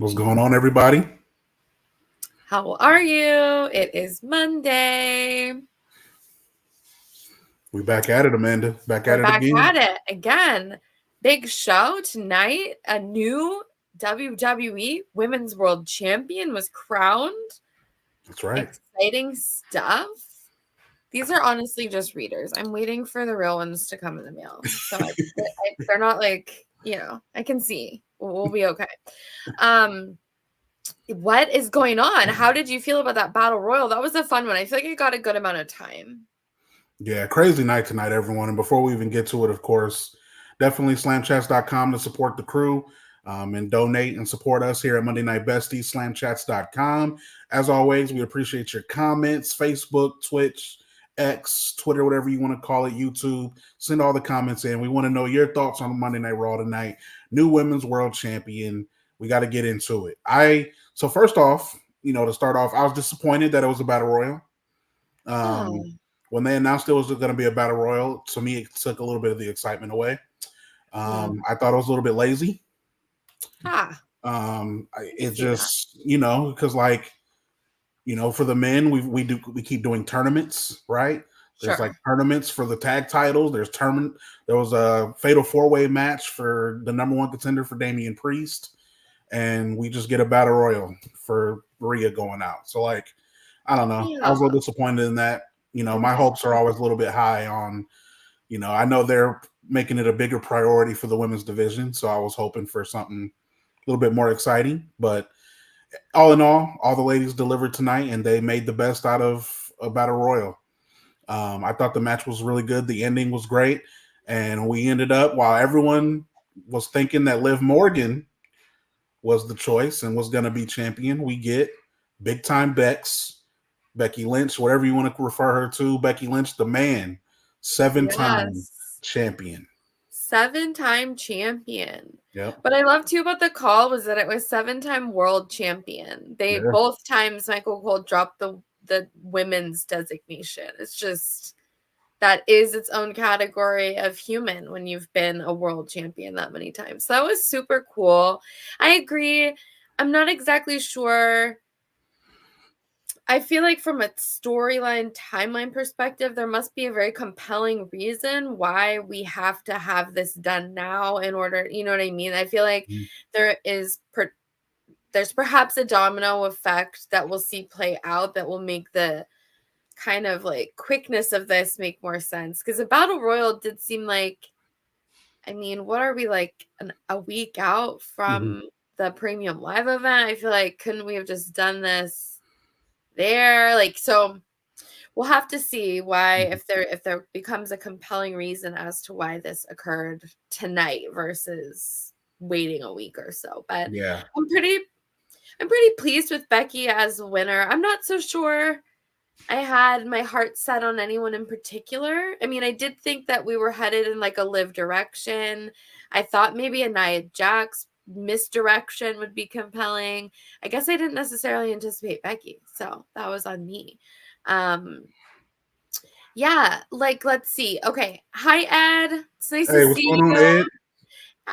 What's going on, everybody? How are you? It is Monday. We back at it, Amanda. Back at We're it back again. at it again. Big show tonight. A new WWE Women's World Champion was crowned. That's right. Exciting stuff. These are honestly just readers. I'm waiting for the real ones to come in the mail. So they're not like, I can see. We'll be okay. What is going on? How did you feel about that battle royal? That was a fun one. I feel like it got a good amount of time. Yeah, crazy night tonight, everyone. And before we even get to it, of course, definitely slamchats.com to support the crew and donate and support us here at Monday Night Besties, slamchats.com. As always, we appreciate your comments, Facebook, Twitch, X, Twitter, whatever you want to call it, YouTube. Send all the comments in. We want to know your thoughts on Monday Night Raw tonight. New Women's World Champion. We got to get into it. So first off, to start off, I was disappointed that it was a battle royal. When they announced it was going to be a battle royal, to me, it took a little bit of the excitement away. I thought it was a little bit lazy. It just, because for the men, we keep doing tournaments, right? There's like tournaments for the tag titles. There was a fatal 4-way match for the number one contender for Damian Priest, and we just get a battle royal for Rhea going out. So I don't know. I was a little disappointed in that. My hopes are always a little bit high on, I know they're making it a bigger priority for the women's division. So I was hoping for something a little bit more exciting. But all in all the ladies delivered tonight and they made the best out of a battle royal. I thought the match was really good. The ending was great. And we ended up, while everyone was thinking that Liv Morgan was the choice and was going to be champion, we get big time Becky Lynch, whatever you want to refer her to. Becky Lynch, the man, 7-time champion. 7-time champion. Yep. What I loved too about the call was that it was 7-time world champion. Both times Michael Cole dropped the women's designation. It's just, that is its own category of human when you've been a world champion that many times. So that was super cool. I agree. I'm not exactly sure. I feel like from a storyline timeline perspective, there must be a very compelling reason why we have to have this done now in order, you know what I mean? I feel like there's perhaps a domino effect that we'll see play out that will make the kind of like quickness of this make more sense. Because the Battle Royal did seem like, what are we, like a week out from the Premium Live event? I feel like, couldn't we have just done this there? So we'll have to see why, if there becomes a compelling reason as to why this occurred tonight versus waiting a week or so. But yeah, I'm pretty pleased with Becky as a winner. I'm not so sure I had my heart set on anyone in particular. I did think that we were headed in like a Liv direction. I thought maybe a Nia Jax misdirection would be compelling. I guess I didn't necessarily anticipate Becky, so that was on me. Let's see. Okay. Hi, Ed. It's nice to see you. On, Ed?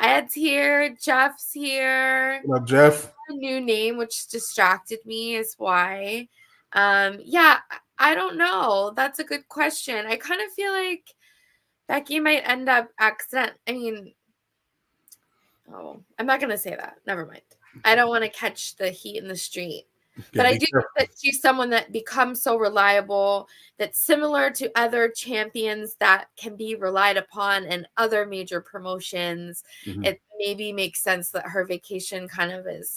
Ed's here. Jeff's here. What up, Jeff? A new name, which distracted me, is why. I don't know. That's a good question. I kind of feel like Becky might end up I'm not going to say that. Never mind. I don't want to catch the heat in the street. But I do think that she's someone that becomes so reliable, that's similar to other champions that can be relied upon in other major promotions. It maybe makes sense that her vacation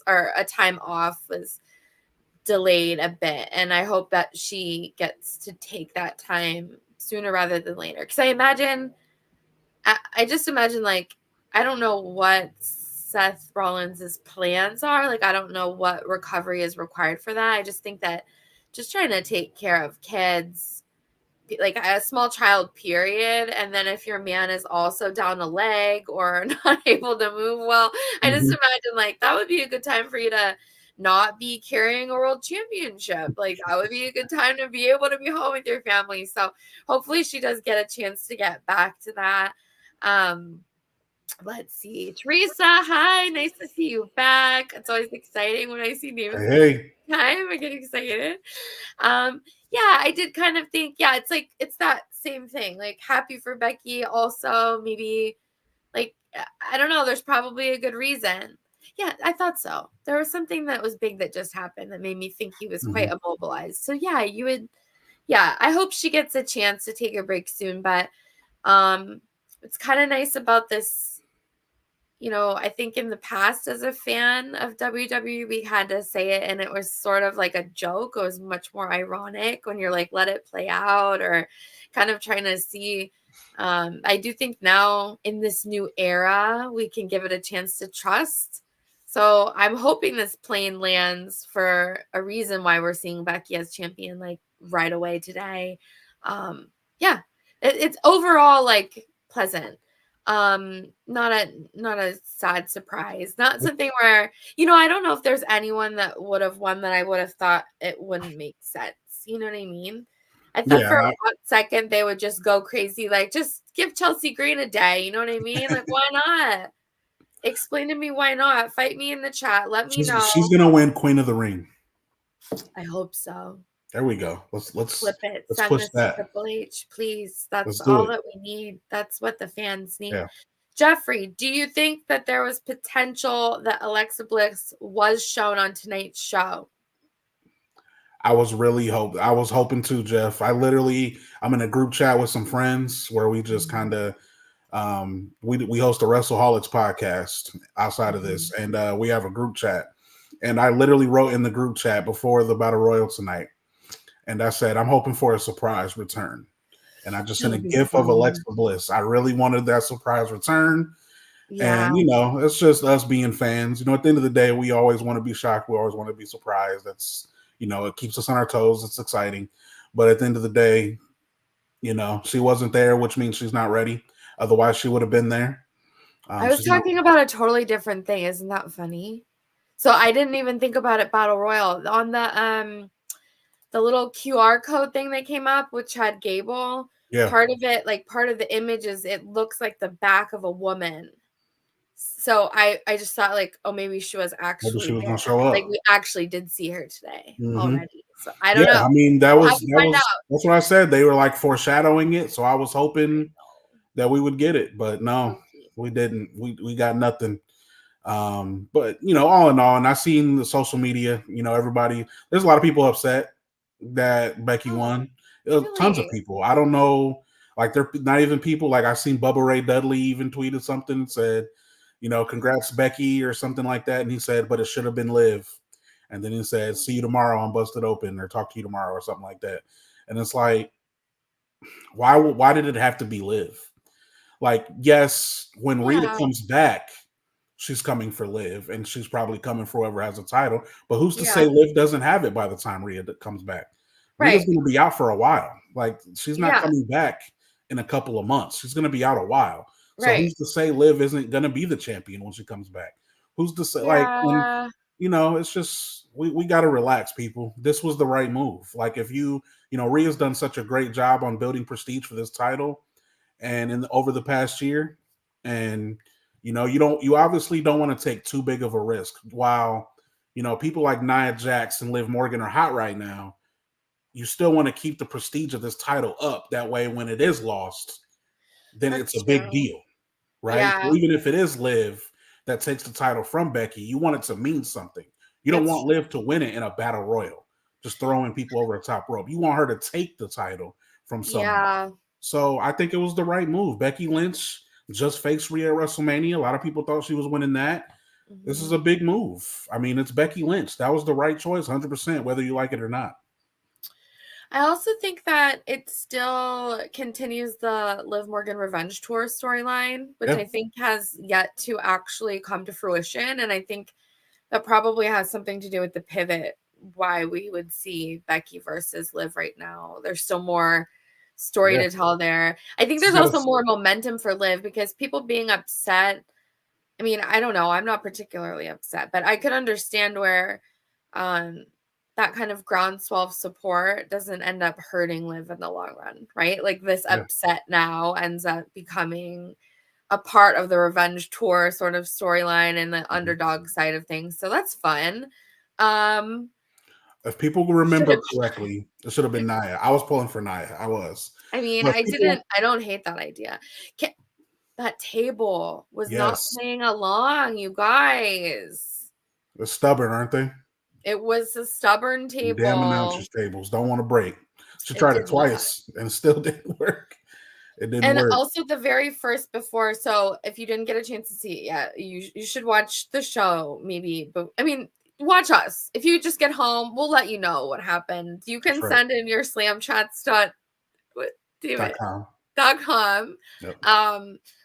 or a time off was delayed a bit. And I hope that she gets to take that time sooner rather than later. Because I just imagine, I don't know what Seth Rollins' plans are. I don't know what recovery is required for that. I just think that just trying to take care of kids, like a small child, period. And then if your man is also down a leg or not able to move well, I just imagine that would be a good time for you to not be carrying a world championship. That would be a good time to be able to be home with your family. So hopefully she does get a chance to get back to that. let's see. Teresa, hi. Nice to see you back. It's always exciting when I see names. Hey. Time. I get excited. Yeah, I did kind of think, yeah, it's like, it's that same thing. Like, happy for Becky. Also, maybe, like, I don't know. There's probably a good reason. Yeah, I thought so. There was something that was big that just happened that made me think he was quite immobilized. So, yeah, you would, yeah, I hope she gets a chance to take a break soon. But it's kind of nice about this. You know, I think in the past as a fan of WWE, we had to say it and it was sort of like a joke. It was much more ironic when you're like, let it play out or kind of trying to see. I do think now in this new era, we can give it a chance to trust. So I'm hoping this plane lands for a reason why we're seeing Becky as champion like right away today. Yeah, it's overall like pleasant. Not a sad surprise, not something where, you know, I don't know if there's anyone that would have won that I would have thought it wouldn't make sense, you know what I mean? I thought for a hot second they would just go crazy, like just give Chelsea Green a day, you know what I mean? Like, why not? Explain to me why not. Fight me in the chat, let me know. She's gonna win Queen of the Ring. I hope so. There we go. Let's Flip it. let's Send push this to that. Triple H, please. That's Let's do all it. that we need. That's what the fans need. Yeah. Jeffrey, do you think that there was potential that Alexa Bliss was shown on tonight's show? I was hoping to, Jeff. I'm in a group chat with some friends where we just kind of we host a WrestleHolics podcast outside of this, and we have a group chat. And I literally wrote in the group chat before the Battle Royal tonight, and I said I'm hoping for a surprise return. And I just sent a gif of Alexa Bliss. I really wanted that surprise return. Yeah. And, you know, it's just us being fans. You know, at the end of the day, we always want to be shocked. We always want to be surprised. That's, you know, it keeps us on our toes. It's exciting. But at the end of the day, you know, she wasn't there, which means she's not ready. Otherwise, she would have been there. I was talking about a totally different thing. Isn't that funny? So I didn't even think about it Battle Royal. On the little QR code thing that came up with Chad Gable, part of it, like part of the image is it looks like the back of a woman. So I just thought like, oh, maybe she was actually there. Gonna show up. Like we actually did see her today already. So I don't know. I mean, that's what I said. They were like foreshadowing it. So I was hoping that we would get it, but no, we didn't. We got nothing. But you know, all in all, and I seen the social media, you know, there's a lot of people upset that Becky won. Tons of people. I don't know, like they're not even people. Like I seen Bubba Ray Dudley even tweeted something and said, you know, congrats Becky or something like that, and he said, but it should have been Liv. And then he said, see you tomorrow on Busted Open or talk to you tomorrow or something like that. And it's like, why did it have to be Liv? Like, yes, when Rita comes back, she's coming for Liv, and she's probably coming for whoever has a title. But who's to say Liv doesn't have it by the time Rita comes back? Rita's going to be out for a while. Like, she's not coming back in a couple of months. She's going to be out a while. So who's to say Liv isn't going to be the champion when she comes back? Who's to say, and, you know, it's just, we got to relax, people. This was the right move. Like, if you know, Rhea's done such a great job on building prestige for this title and over the past year. And, you know, you obviously don't want to take too big of a risk. While, you know, people like Nia Jax and Liv Morgan are hot right now, you still want to keep the prestige of this title up. That way, when it is lost, then it's a big deal, right? Yeah. So even if it is Liv that takes the title from Becky, you want it to mean something. You don't want Liv to win it in a battle royal, just throwing people over the top rope. You want her to take the title from someone. Yeah. So I think it was the right move. Becky Lynch just faced Rhea at WrestleMania. A lot of people thought she was winning that. This is a big move. I mean, it's Becky Lynch. That was the right choice, 100%, whether you like it or not. I also think that it still continues the Liv Morgan Revenge Tour storyline, which I think has yet to actually come to fruition. And I think that probably has something to do with the pivot, why we would see Becky versus Liv right now. There's still more story to tell there. I think there's also more momentum for Liv because people being upset. I mean, I don't know. I'm not particularly upset, but I could understand where that kind of groundswell of support doesn't end up hurting Liv in the long run, right? Like this upset now ends up becoming a part of the revenge tour sort of storyline and the underdog side of things. So that's fun. If people remember correctly, it should have been Nia. I was pulling for Nia. I was. I mean, But I don't hate that idea. That table was not yes, playing along, you guys. they're stubborn, aren't they? It was a stubborn Damn table. announcers tables don't want to break. She It tried did it not. twice and it still didn't work. It didn't And work. also the very first before, so if you didn't get a chance to see it yet, you should watch the show maybe. But I mean, watch us. If you just get home, we'll let you know what happened. You can Right. send in your slam chats dot what damn it .com. .com. Yep.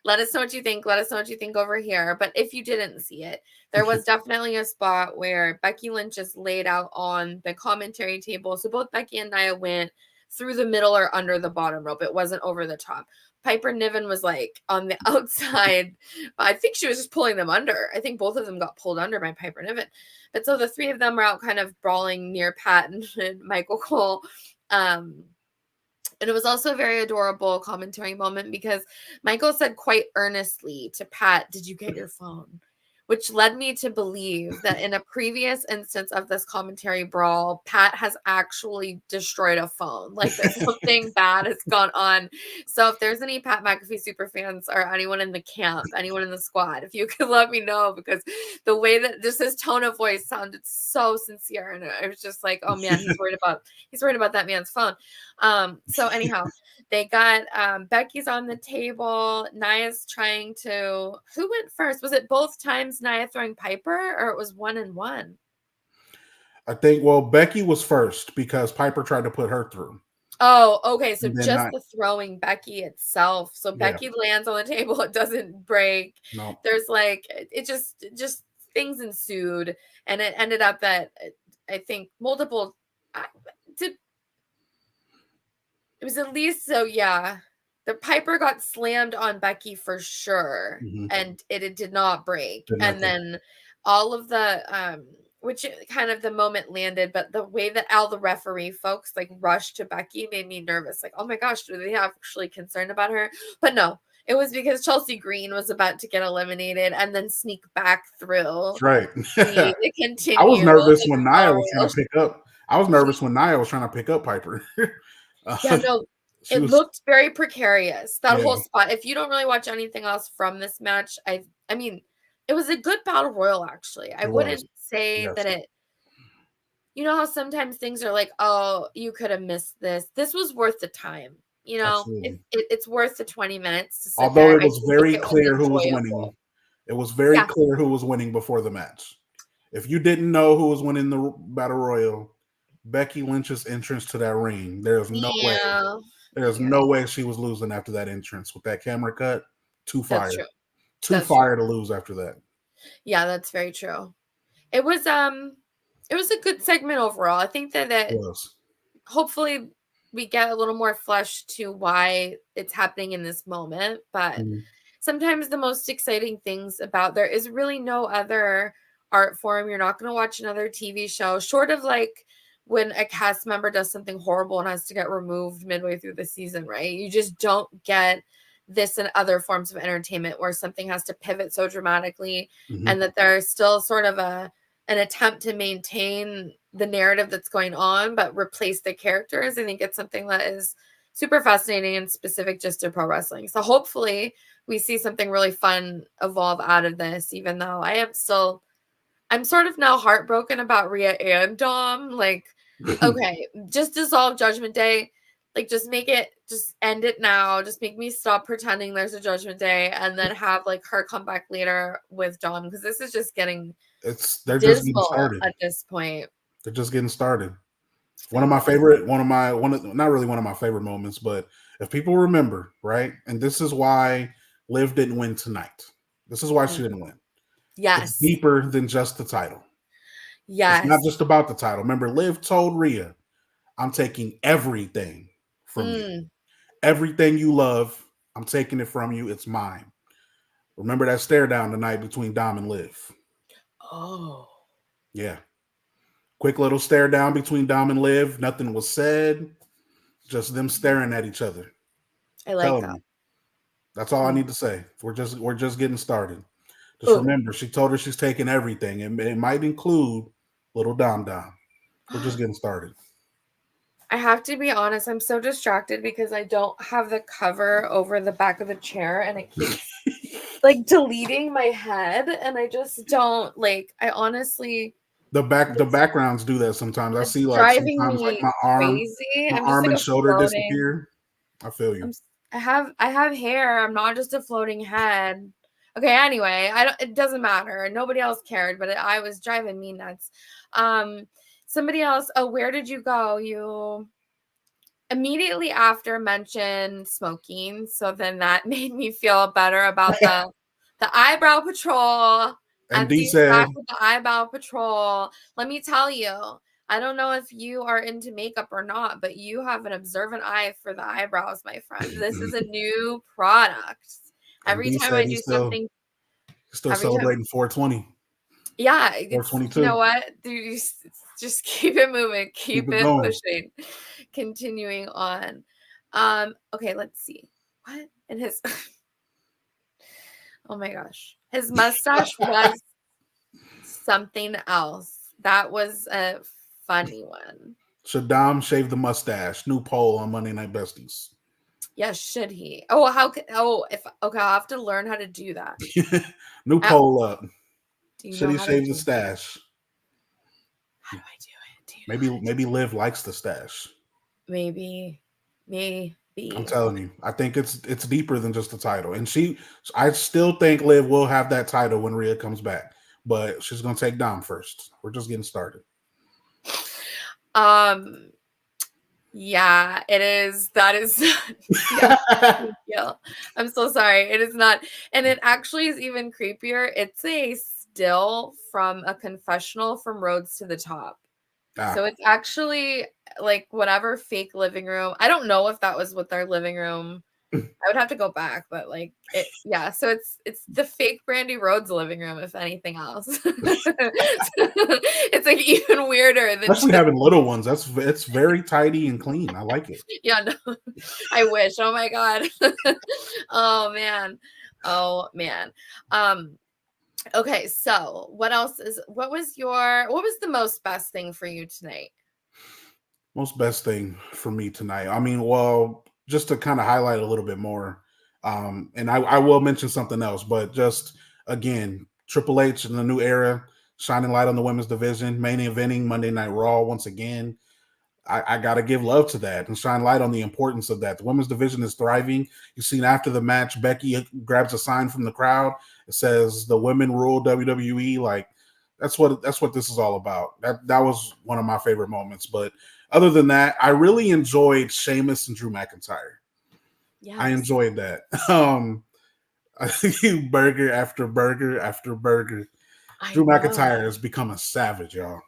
Let us know what you think. Let us know what you think over here. But if you didn't see it, there was definitely a spot where Becky Lynch just laid out on the commentary table. So both Becky and Nia went through the middle or under the bottom rope. It wasn't over the top. Piper Niven was like on the outside. I think she was just pulling them under. I think both of them got pulled under by Piper Niven. But so the three of them were out kind of brawling near Pat and Michael Cole. And it was also a very adorable commentary moment because Michael said quite earnestly to Pat, "Did you get your phone?" Which led me to believe that in a previous instance of this commentary brawl, Pat has actually destroyed a phone. Like that something bad has gone on. So if there's any Pat McAfee super fans or anyone in the camp, anyone in the squad, if you could let me know, because the way that just his tone of voice sounded so sincere, and I was just like, oh man, he's worried about that man's phone. So anyhow, they got Becky's on the table. Nia's trying to. Who went first? Was it both times Nia throwing Piper, or it was 1-1? I think. Well, Becky was first because Piper tried to put her through. Oh, okay. So just the throwing Becky itself. So Yeah. Becky lands on the table. It doesn't break. No. There's like it just things ensued, and it ended up that I think multiple. It was at least so yeah. The Piper got slammed on Becky for sure, and it did not break. And then all of the which kind of the moment landed, but the way that all the referee folks like rushed to Becky made me nervous. Like, oh my gosh, do they actually concerned about her? But no, it was because Chelsea Green was about to get eliminated and then sneak back through. That's right. Continue. I was nervous when Nia was trying to pick up. I was nervous when Nia was trying to pick up Piper. Yeah, no, it looked very precarious, that whole spot. If you don't really watch anything else from this match, I mean, it was a good battle royal, actually. I wouldn't say that it, you know how sometimes things are like, oh, you could have missed this. This was worth the time. You know, it's worth the 20 minutes to sit Although there. it was very clear who was winning. It was very clear who was winning before the match. If you didn't know who was winning the battle royal, Becky Lynch's entrance to that ring, there's no way. There's no way she was losing after that entrance with that camera cut. Too fire. Too fire to lose after that. Yeah, that's very true. It was a good segment overall. I think that hopefully we get a little more flesh to why it's happening in this moment. But sometimes the most exciting things about there is really no other art form. You're not going to watch another TV show short of like when a cast member does something horrible and has to get removed midway through the season, right? You just don't get this and other forms of entertainment where something has to pivot so dramatically and that there's still sort of an attempt to maintain the narrative that's going on, but replace the characters. I think it's something that is super fascinating and specific just to pro wrestling. So hopefully we see something really fun evolve out of this, even though I'm sort of now heartbroken about Rhea and Dom. Like, okay, just dissolve Judgment Day. Like, just end it now. Just make me stop pretending there's a Judgment Day and then have like her come back later with Dom, because this is just getting they're just getting started at this point. They're just getting started. Not really one of my favorite moments, but if people remember, right? And this is why Liv didn't win tonight. This is why she didn't win. Yes. It's deeper than just the title. Yes. It's not just about the title. Remember, Liv told Rhea, I'm taking everything from you. Everything you love, I'm taking it from you. It's mine. Remember that stare down tonight between Dom and Liv. Oh. Yeah. Quick little stare down between Dom and Liv. Nothing was said. Just them staring at each other. I like that. Me. Everything you love, I'm taking it from you. It's mine. Remember that stare down tonight between Dom and Liv. Nothing was said. Just them staring at each other. Telling me. Everything you love, I'm taking it from you. It's mine. That's all I need to say. We're just getting started. Just Ooh. remember, she told her she's taking everything, and it might include little Dom Dom. We're just getting started. I have to be honest, I'm so distracted because I don't have the cover over the back of the chair and it keeps like deleting my head and I just don't like I honestly The backgrounds do that sometimes. I it's see like driving sometimes like me crazy. my I'm just arm like and a shoulder floating disappear. I feel you. I have hair. I'm not just a floating head. Okay, anyway, I don't it doesn't matter. Nobody else cared, but I was driving me nuts. Somebody else, oh, where did you go? You immediately after mentioned smoking, so then that made me feel better about the eyebrow patrol. And D MD's back said, with the eyebrow patrol. Let me tell you, I don't know if you are into makeup or not, but you have an observant eye for the eyebrows, my friend. This is a new product. and Every D time said I do something, he's still every time, celebrating 420, yeah, it's you 422. know what, dude, just keep it moving, Keep keep it it going. pushing, continuing on. Okay, let's see what and his. Oh my gosh, his mustache was something else. That was a funny one. Should Dom shave the mustache? New poll on Monday Night Besties. Yeah, should he? Oh, how could? Oh, if okay, I'll have to learn how to do that. New Uh, poll up. do you Should know he how to shave the do? stash? How do I do it? Do you know how to Maybe Liv likes the stash. maybe, I'm maybe. telling you, I think it's deeper than just the title. And I still think Liv will have that title when Rhea comes back, but she's gonna take Dom first. We're just getting started. Yeah, it is. That is yeah. Yeah. I'm so sorry. It is not. And it actually is even creepier. It's a still from a confessional from Roads to the Top. So it's actually like whatever fake living room. I don't know if that was what their living room. I would have to go back, but like it, yeah. So it's the fake Brandy Rhodes living room, if anything else. It's like even weirder than Especially just having little ones. It's very tidy and clean. I like it. yeah. No, I wish. Oh my god. Oh man. Oh man. Um. Okay. So what else is? What was the most best thing for you tonight? Most best thing for me tonight. I mean, well, just to kind of highlight a little bit more, and I will mention something else, but just again, Triple H in the new era, shining light on the women's division, main eventing Monday Night Raw once again. I got to give love to that and shine light on the importance of that. The women's division is thriving. You've seen after the match, Becky grabs a sign from the crowd. It says "The women rule WWE." Like that's what this is all about. That was one of my favorite moments. But other than that, I really enjoyed Sheamus and Drew McIntyre. I Yes. enjoyed that. Burger after burger after burger. I Drew know. McIntyre has become a savage, y'all.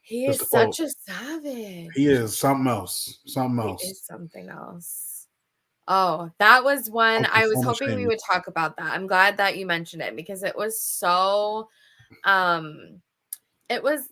He Just a is quote. such a He savage. is something else. Something He else. is something else. Oh, that was one I was Former hoping we would Sheamus. talk about that. I'm glad that you mentioned it because it was so um it was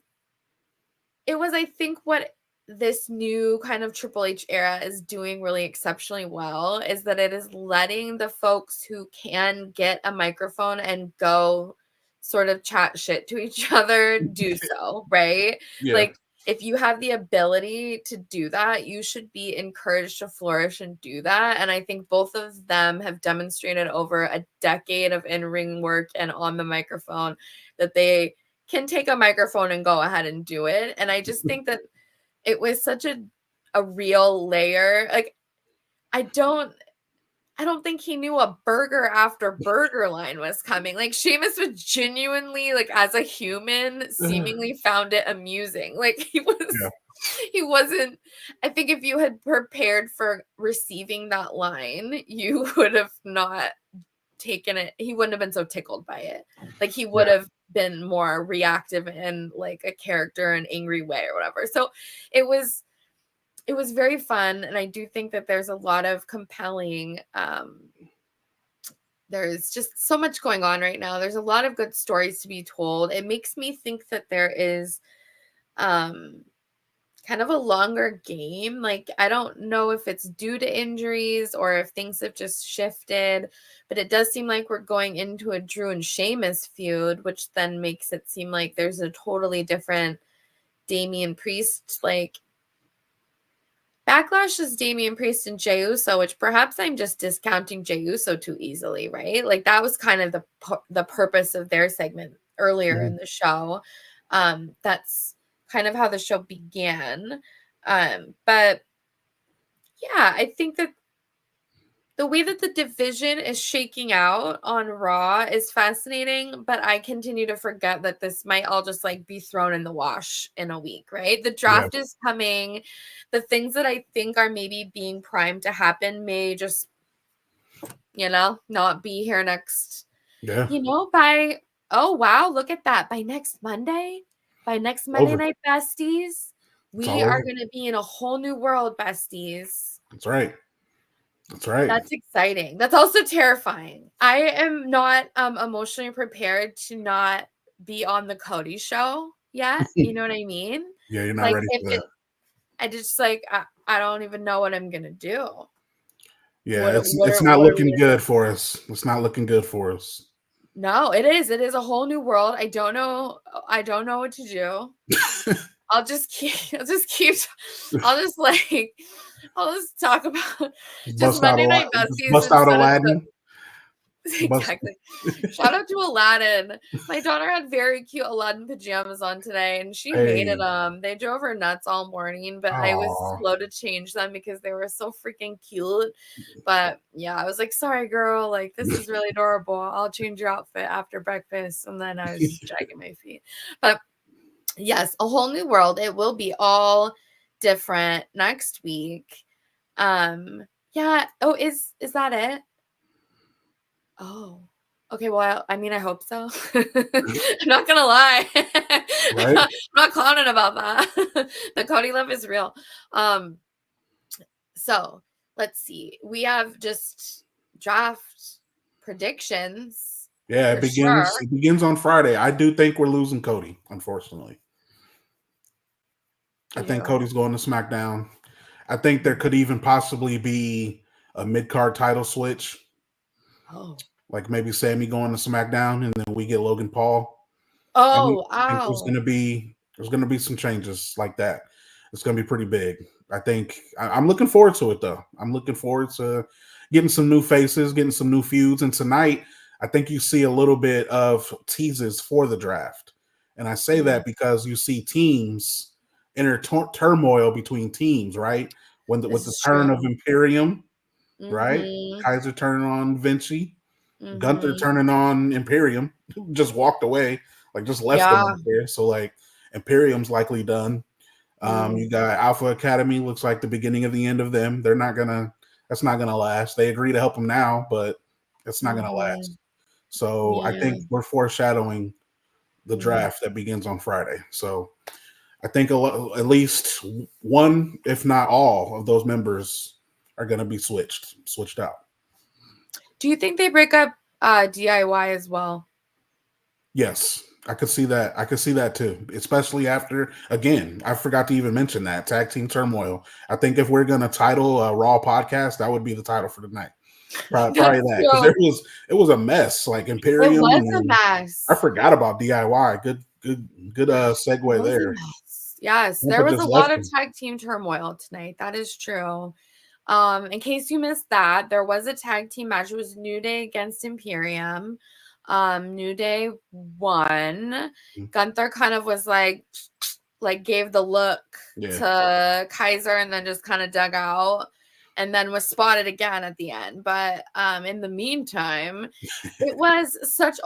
I think what this new kind of Triple H era is doing really exceptionally well is that it is letting the folks who can get a microphone and go sort of chat shit to each other do so, right? Yeah. Like if you have the ability to do that, you should be encouraged to flourish and do that. And I think both of them have demonstrated over a decade of in-ring work and on the microphone that they can take a microphone and go ahead and do it. And I just think that it was such a real layer. Like I don't think he knew a burger after burger line was coming. Like Sheamus was genuinely like as a human seemingly found it amusing. Like Yeah. he wasn't I think if you had prepared for receiving that line, you would have not taken it he wouldn't have been so tickled by it. Like he would Yeah. have been more reactive in like a character an angry way or whatever. So it was very fun and I do think that there's a lot of compelling there's just so much going on right now. There's a lot of good stories to be told. It makes me think that there is um kind of a longer game. Like, I don't know if it's due to injuries or if things have just shifted, but it does seem like we're going into a Drew and Sheamus feud, which then makes it seem like there's a totally different Damian Priest. Like, Backlash is Damian Priest and Jey Uso, which perhaps I'm just discounting Jey Uso too easily, right? Like, that was kind of the purpose of their segment earlier in the show. That's kind of how the show began. But yeah, I think that the way that the division is shaking out on Raw is fascinating, but I continue to forget that this might all just like be thrown in the wash in a week, right? The draft is coming. The things that I think are maybe being primed to happen may just, not be here next, by, oh, wow, look at that. By next Monday Night Besties, we are going to be in a whole new world, besties. That's right. That's right. That's exciting. That's also terrifying. I am not emotionally prepared to not be on the Cody show yet. You know what I mean? Yeah, you're not ready for that. I just I don't even know what I'm gonna do. Yeah, it's not looking good for us. It's not looking good for us. No, it is. It is a whole new world. I don't know what to do. I'll just talk about just Monday Night Besties. Bust out Aladdin. Exactly. Shout out to Aladdin. My daughter had very cute Aladdin pajamas on today, and she hated them. They drove her nuts all morning, but I was slow to change them because they were so freaking cute. But yeah, I was like, sorry, girl. Like, this is really adorable. I'll change your outfit after breakfast. And then I was dragging my feet. But yes, a whole new world. It will be all different next week. Yeah. Oh, is that it? Oh, okay. Well, I mean, I hope so. I'm not gonna lie. Right? I'm not clowning about that. The Cody love is real. So let's see. We have just draft predictions. Yeah, it begins on Friday. I do think we're losing Cody, unfortunately. I think Cody's going to SmackDown. I think there could even possibly be a mid-card title switch. Oh. Like maybe Sammy going to SmackDown and then we get Logan Paul. Oh, I think there's gonna be some changes like that. It's gonna be pretty big. I think I'm looking forward to it though. I'm looking forward to getting some new faces, getting some new feuds. And tonight, I think you see a little bit of teases for the draft. And I say that because you see teams enter turmoil between teams, right? With the turn of Imperium, right? Kaiser turning on Vinci, Gunther turning on Imperium, just walked away, like just left them out there. So like Imperium's likely done. You got Alpha Academy, looks like the beginning of the end of them. That's not gonna last. They agree to help them now, but it's not gonna last. So I think we're foreshadowing the draft that begins on Friday. So I think at least one, if not all, of those members are going to be switched out. Do you think they break up DIY as well? Yes, I could see that. I could see that too, especially after, again, I forgot to even mention that Tag Team Turmoil. I think if we're going to title a Raw podcast, that would be the title for the night. Probably that, because it was a mess. Like Imperium, it was a mess. I forgot about DIY. Good segue there. Yes, there was a lot of tag team turmoil tonight. That is true. In case you missed that, there was a tag team match. It was New Day against Imperium. New Day won. Gunther kind of was like gave the look to Kaiser and then just kind of dug out and then was spotted again at the end. But in the meantime, it was such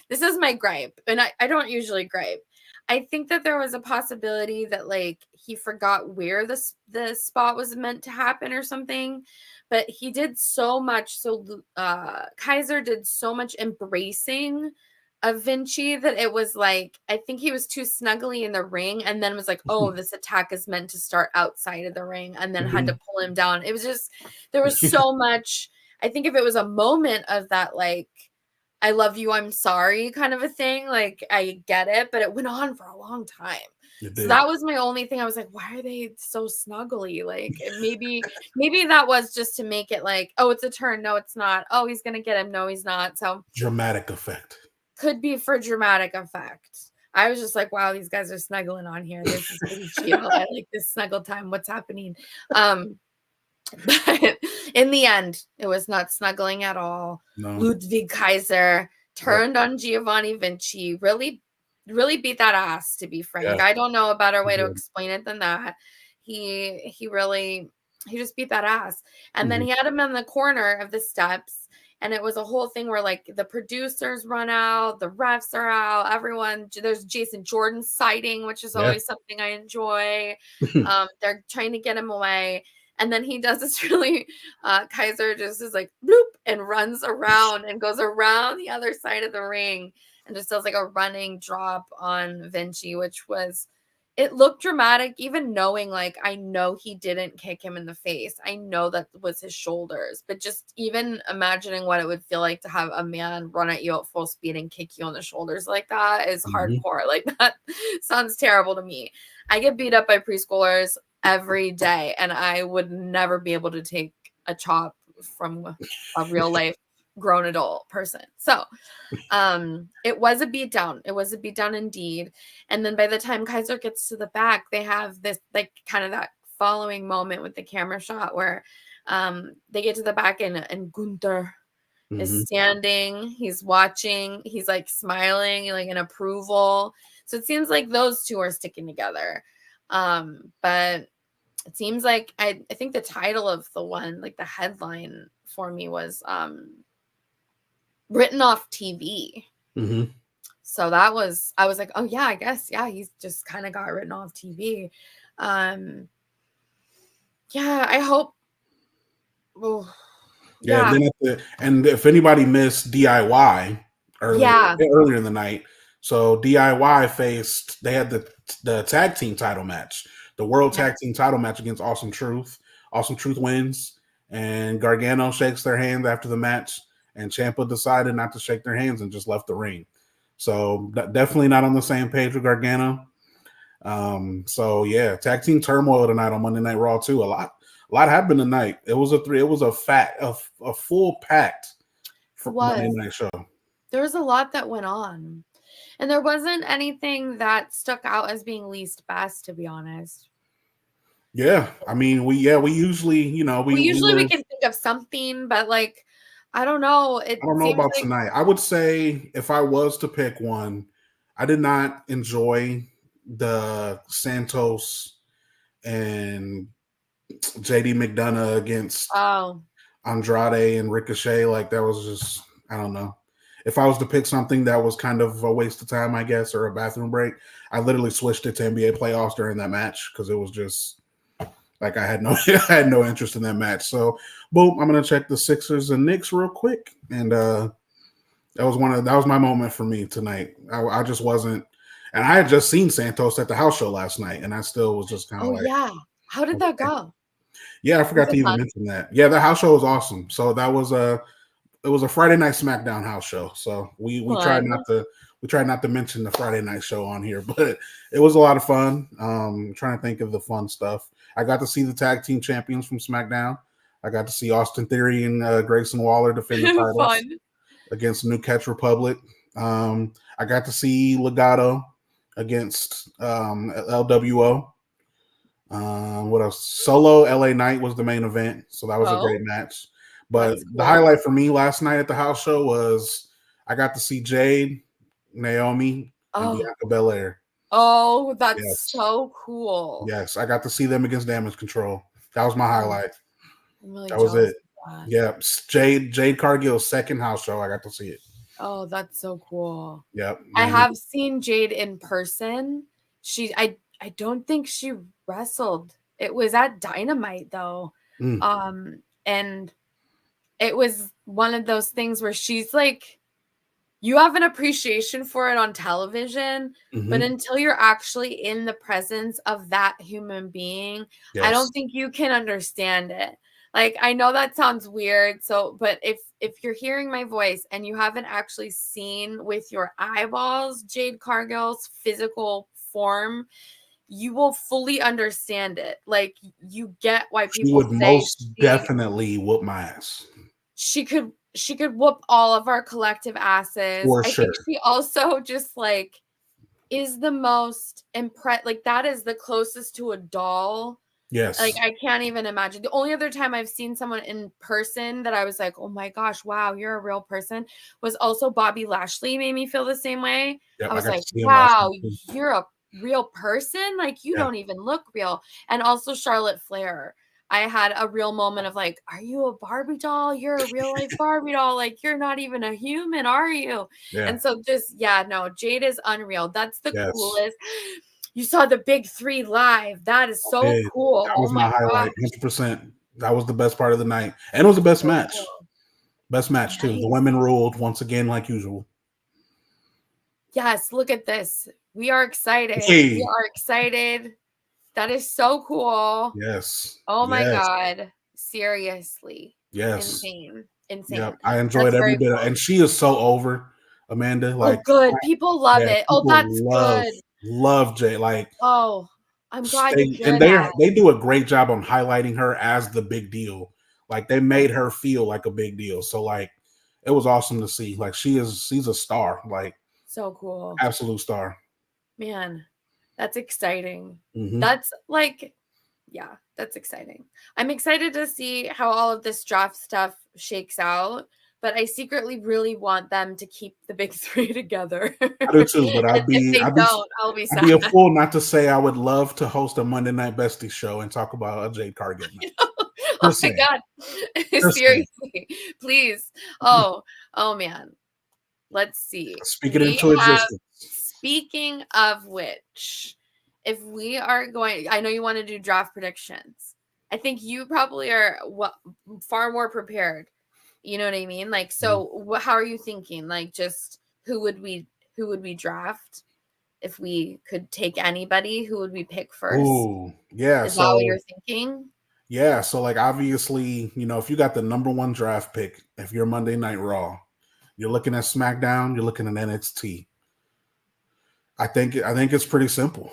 this is my gripe, and I don't usually gripe. I think that there was a possibility that like he forgot where the spot was meant to happen or something, but he did so much. So Kaiser did so much embracing of Vinci that it was like, I think he was too snuggly in the ring and then was like, oh, this attack is meant to start outside of the ring, and then had to pull him down. It was just, there was so much. I think if it was a moment of that, like, I love you, I'm sorry kind of a thing, like I get it, but it went on for a long time. So that was my only thing. I was like, why are they so snuggly? Like, maybe that was just to make it like, oh, it's a turn. No, it's not. Oh, he's going to get him. No, he's not. So dramatic effect. Could be for dramatic effect. I was just like, wow, these guys are snuggling on here. This is pretty chill. I like this snuggle time. What's happening? But in the end, it was not snuggling at all. No. Ludwig Kaiser turned on Giovanni Vinci, really beat that ass, to be frank. Yeah. I don't know a better way to explain it than that. He just beat that ass. And then he had him in the corner of the steps. And it was a whole thing where like the producers run out, the refs are out, everyone, there's Jason Jordan sighting, which is always something I enjoy. They're trying to get him away. And then he does this really, Kaiser just is like, bloop, and runs around and goes around the other side of the ring and just does like a running drop on Vinci, which was, it looked dramatic, even knowing, like, I know he didn't kick him in the face. I know that was his shoulders, but just even imagining what it would feel like to have a man run at you at full speed and kick you on the shoulders like that is hardcore. Like, that sounds terrible to me. I get beat up by preschoolers every day, and I would never be able to take a chop from a real life grown adult person. So it was a beatdown. It was a beatdown indeed. And then by the time Kaiser gets to the back, they have this like kind of that following moment with the camera shot where they get to the back and Gunther is standing, he's watching, he's like smiling like in approval. So it seems like those two are sticking together. But it seems like I think the title of the one, like the headline for me was written off TV. So that was, I was like, oh yeah, I guess, yeah, he's just kind of got written off TV. Yeah, I hope. Oh, yeah. And if anybody missed DIY earlier in the night, so DIY they had the tag team title match, the world tag team title match against Awesome Truth. Awesome Truth wins, and Gargano shakes their hand after the match. And Ciampa decided not to shake their hands and just left the ring. So definitely not on the same page with Gargano. So yeah, tag team turmoil tonight on Monday Night Raw too. A lot happened tonight. It was a full packed Monday night show. There was a lot that went on, and there wasn't anything that stuck out as being least best, to be honest. Yeah, I mean, we usually, we can think of something, but like, I don't know. I don't know about tonight. I would say if I was to pick one, I did not enjoy the Santos and JD McDonough against Andrade and Ricochet. Like, that was just, I don't know. If I was to pick something that was kind of a waste of time, I guess, or a bathroom break, I literally switched it to NBA playoffs during that match because it was just like I had no interest in that match. So, boom, I'm gonna check the Sixers and Knicks real quick, and that was my moment for me tonight. I just wasn't, and I had just seen Santos at the house show last night, and I still was just kind of like, yeah, how did that go? Yeah, I forgot to even mention that. Yeah, the house show was awesome. So that was it was a Friday night SmackDown house show. So we tried not to mention the Friday night show on here, but it was a lot of fun. Trying to think of the fun stuff. I got to see the tag team champions from SmackDown. I got to see Austin Theory and Grayson Waller defend the titles against New Catch Republic. I got to see Legado against LWO. What else? Solo LA Knight was the main event, so that was a great match. But the highlight for me last night at the house show was I got to see Jade, Naomi, and Bianca Belair. Oh, that's so cool. Yes, I got to see them against Damage Control. That was my highlight. That was it. Yeah, Jade Cargill's second house show. I got to see it. Oh, that's so cool. Yep. I have seen Jade in person. I don't think she wrestled. It was at Dynamite though. And it was one of those things where she's like, you have an appreciation for it on television, but until you're actually in the presence of that human being, I don't think you can understand it. Like, I know that sounds weird. So, but if you're hearing my voice and you haven't actually seen with your eyeballs Jade Cargill's physical form, you will fully understand it. Like, you get why She people would say most definitely whoop my ass. She could whoop all of our collective asses. For I think sure. she also just like is the most like that is the closest to a doll. Like, Yes. I can't even imagine. The only other time I've seen someone in person that I was like, oh my gosh, wow, you're a real person, was also Bobby Lashley. Made me feel the same way. Yep. I I was got to like, see him last wow, night. you're a real person. Like, you Yeah. don't even look real. And also Charlotte Flair. I had a real moment of like, are you a Barbie doll? You're a real life Barbie doll. Like, you're not even a human, are you? Yeah. And so just, yeah, no, Jade is unreal. That's the Yes. coolest. You saw the big three live. That is so cool. That was Oh my my highlight. gosh. 100%. That was the best part of the night. And it was the best So match. cool. Best match, too. The Nice. women ruled once again, like usual. Yes, look at this. We are excited. Hey. We are excited. That is so cool. Yes. Oh my Yes. God. Seriously. Yes. Insane. Insane. Yep. I enjoyed That's every very bit of, cool. and she is so over, Amanda. Oh, Like, good. People love yeah, it. Oh, people that's good. love Jay. Like, Oh, I'm glad to hear and that. they do a great job on highlighting her as the big deal. Like, they made her feel like a big deal. So, like, it was awesome to see. Like, she's a star. Like, So cool. absolute star. Man, that's exciting. Mm-hmm. That's like, yeah, that's exciting. I'm excited to see how all of this draft stuff shakes out, but I secretly really want them to keep the big three together. I do too, but And if they don't, I'll be I'd be a sad. fool not to say I would love to host a Monday Night Besties show and talk about a Jade Cargill match. Oh my God. Seriously, please. Oh man. Let's see. Speak it into existence. Speaking of which, if we are going, I know you want to do draft predictions. I think you probably are far more prepared. You know what I mean? Like, so how are you thinking? Like, just who would we draft if we could take anybody? Who would we pick first? Ooh, yeah. Is that what you're thinking? Yeah, so like obviously, if you got the number one draft pick, if you're Monday Night Raw, you're looking at SmackDown, you're looking at NXT. I think it's pretty simple.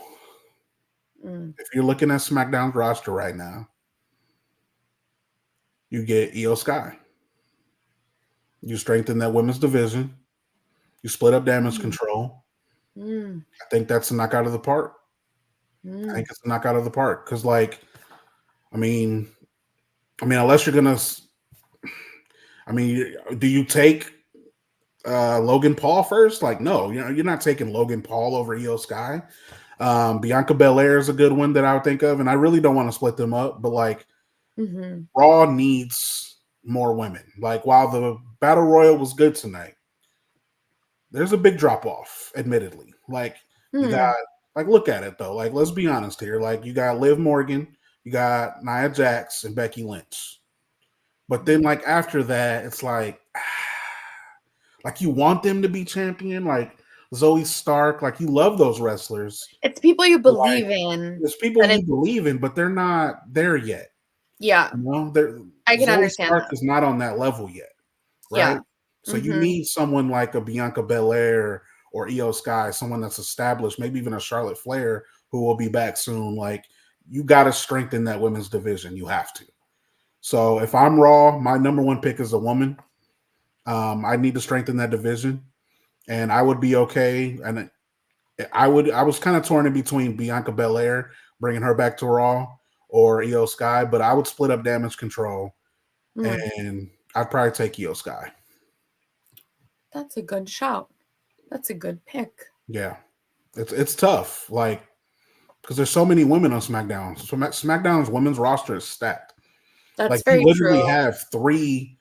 If you're looking at SmackDown's roster right now, you get Io Sky. You strengthen that women's division. You split up Damage Control. I think that's a knock out of the park. I think it's a knock out of the park because, like, I mean, unless you're gonna, do you take Logan Paul first? Like, no, you're not taking Logan Paul over Io Sky. Bianca Belair is a good one that I would think of, and I really don't want to split them up, but like, Raw needs more women. Like, while the Battle Royal was good tonight, there's a big drop off, admittedly. Like, you got, like, look at it though. Like, let's be honest here. Like, you got Liv Morgan, you got Nia Jax, and Becky Lynch. But then, like, after that, it's like you want them to be champion, like Zoe Stark. Like, you love those wrestlers. It's people you believe in. It's people you believe in, but they're not there yet. Yeah. I can Zoe understand Stark that. is not on that level yet, right? Yeah. So you need someone like a Bianca Belair or Io Sky, someone that's established, maybe even a Charlotte Flair who will be back soon. Like, you got to strengthen that women's division. You have to. So if I'm Raw, my number one pick is a woman. I need to strengthen that division, and I would be okay. And I was kind of torn in between Bianca Belair, bringing her back to Raw, or Io Sky, but I would split up Damage Control, and I'd probably take Io Sky. That's a good shout. That's a good pick. Yeah, it's tough, like, because there's so many women on SmackDown. So SmackDown's women's roster is stacked. That's like, very you literally true. have three.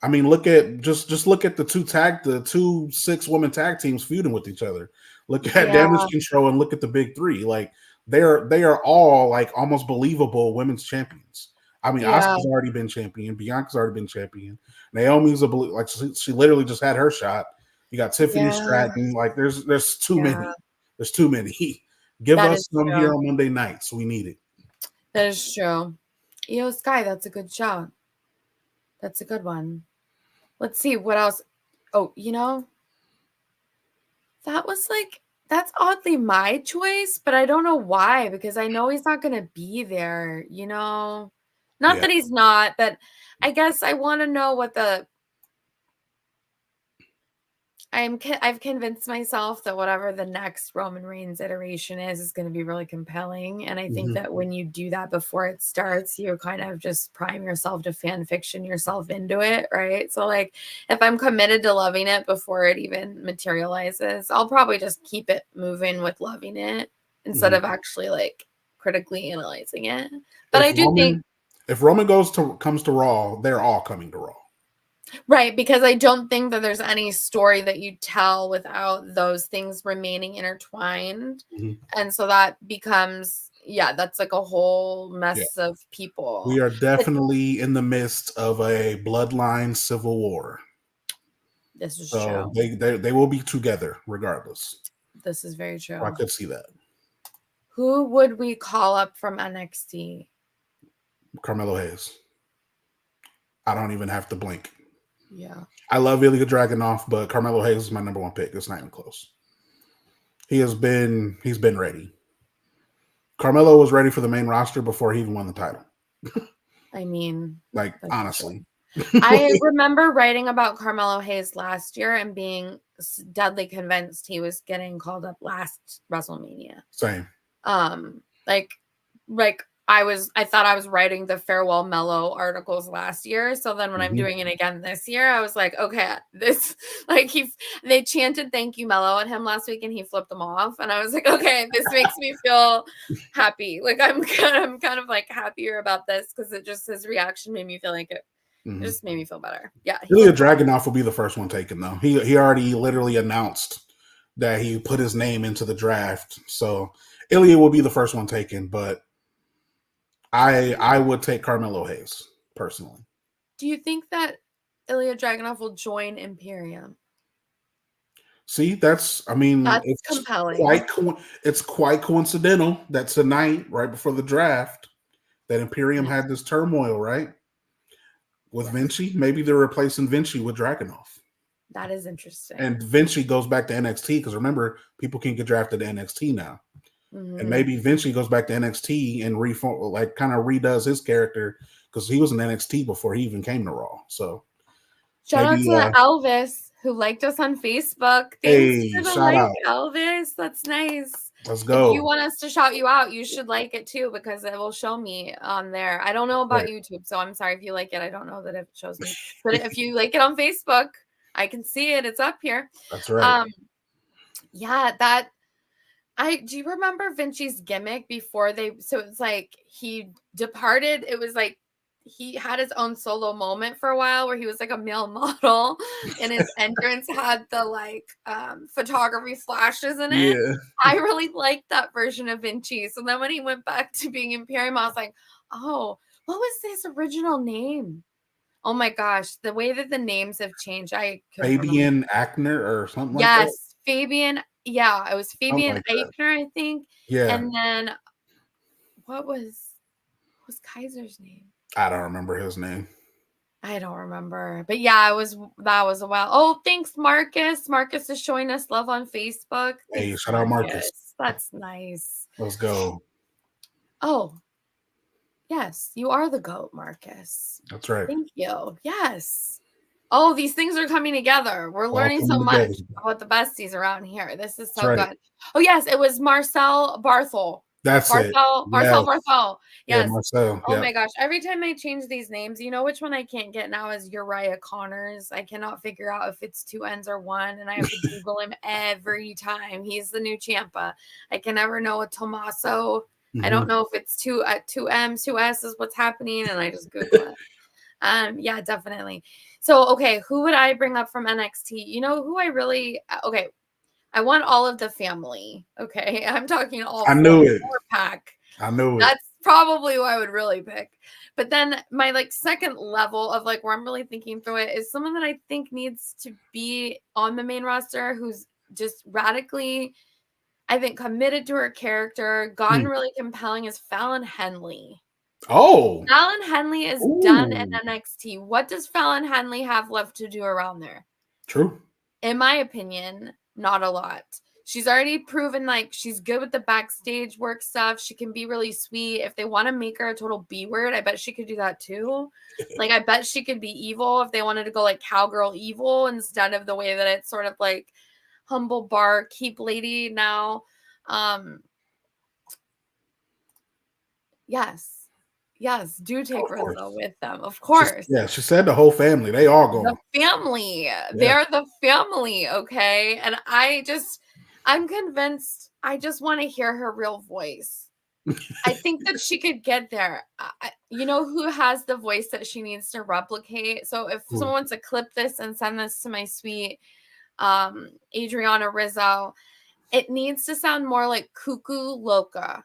I mean, look at look at the two 6-woman tag teams feuding with each other. Look at Damage Control and look at the big three. Like, they are all like almost believable women's champions. I mean, Asuka's already been champion. Bianca's already been champion. Naomi's like she literally just had her shot. You got Tiffany Stratton. Like, there's too many. There's too many. Give us some here on Monday nights. We need it. That is true. Io Sky, that's a good shout. That's a good one. Let's see what else. Oh, that was like That's oddly my choice, but I don't know why, because I know he's not going to be there, Not that he's not, but I guess I want to know what I've convinced myself that whatever the next Roman Reigns iteration is going to be really compelling. And I think that when you do that before it starts, you kind of just prime yourself to fan fiction yourself into it, right? So like if I'm committed to loving it before it even materializes, I'll probably just keep it moving with loving it instead of actually like critically analyzing it. But I do think if Roman comes to Raw, they're all coming to Raw. Right, because I don't think that there's any story that you tell without those things remaining intertwined. And so that becomes, that's like a whole mess of people. We are definitely in the midst of a bloodline civil war. This is true. They will be together regardless. This is very true. I could see that. Who would we call up from NXT? Carmelo Hayes. I don't even have to blink. Yeah. I love Ilya Dragunov, but Carmelo Hayes is my number one pick. It's not even close. He's been ready. Carmelo was ready for the main roster before he even won the title. I mean, like honestly. I remember writing about Carmelo Hayes last year and being deadly convinced he was getting called up last WrestleMania. Same. I thought I was writing the farewell Mello articles last year. So then when I'm doing it again this year, I was like, okay, this they chanted thank you Mello at him last week and he flipped them off. And I was like, okay, this makes me feel happy. Like I'm kind of like happier about this because it just his reaction made me feel like it just made me feel better. Yeah. Ilya Dragunov will be the first one taken though. He already literally announced that he put his name into the draft. So Ilya will be the first one taken, but I would take Carmelo Hayes personally. Do you think that Ilya Dragunov will join Imperium? See, that's it's compelling. It's quite coincidental that tonight, right before the draft, that Imperium had this turmoil, right? With Vinci. Maybe they're replacing Vinci with Dragunov. That is interesting. And Vinci goes back to NXT because remember, people can get drafted to NXT now. And maybe Vinci goes back to NXT and kind of redoes his character because he was in NXT before he even came to Raw. So shout out to Elvis who liked us on Facebook. Thanks for the like, Elvis. That's nice. Let's go. If you want us to shout you out, you should like it too because it will show me on there. I don't know about YouTube, so I'm sorry if you like it. I don't know that it shows me. But if you like it on Facebook, I can see it. It's up here. That's right. Do you remember Vinci's gimmick before so it's like he departed. It was like he had his own solo moment for a while where he was like a male model and his entrance had the photography flashes in it. Yeah. I really liked that version of Vinci. So then when he went back to being Imperium, I was like, oh, what was his original name? Oh my gosh, the way that the names have changed. Fabian Aichner or something like that. Yes, Fabian. Yeah, it was Fabian Aichner, I think. Yeah. And then what was Kaiser's name? I don't remember his name. I don't remember. But yeah, that was a while. Oh, thanks, Marcus. Marcus is showing us love on Facebook. Hey, shout out Marcus. That's nice. Let's go. Oh, yes, you are the GOAT, Marcus. That's right. Thank you. Yes. Oh, these things are coming together. We're learning so much about the besties around here. This is so good. Oh, yes, it was Marcel Barthol. That's Marcel Barthol. Yes. Yeah, Marcel. Oh my gosh. Every time I change these names, you know which one I can't get now is Uriah Connors. I cannot figure out if it's 2 N's or 1, and I have to Google him every time. He's the new Ciampa. I can never know what Tommaso. I don't know if it's 2 M's, 2 S's, what's happening, and I just Google it. Yeah, definitely. So, okay, who would I bring up from NXT? You know who I want all of the family. Okay, I'm talking all. I knew it. 4-pack. I knew it. That's probably who I would really pick. But then my second level of where I'm really thinking through it is someone that I think needs to be on the main roster who's just radically, I think, committed to her character, gotten really compelling is Fallon Henley. Oh, Fallon Henley is done in NXT. What does Fallon Henley have left to do around there? True. In my opinion, not a lot. She's already proven like she's good with the backstage work stuff. She can be really sweet. If they want to make her a total B word, I bet she could do that too. Like I bet she could be evil if they wanted to go like cowgirl evil instead of the way that it's sort of like humble barkeep lady now. Yes, do take Rizzo with them, of course. She said the whole family. They all go. The family. Yeah. They're the family, okay? And I'm convinced. I just want to hear her real voice. I think that she could get there. You know who has the voice that she needs to replicate? So if someone wants to clip this and send this to my sweet Adriana Rizzo, it needs to sound more like Cuckoo Loca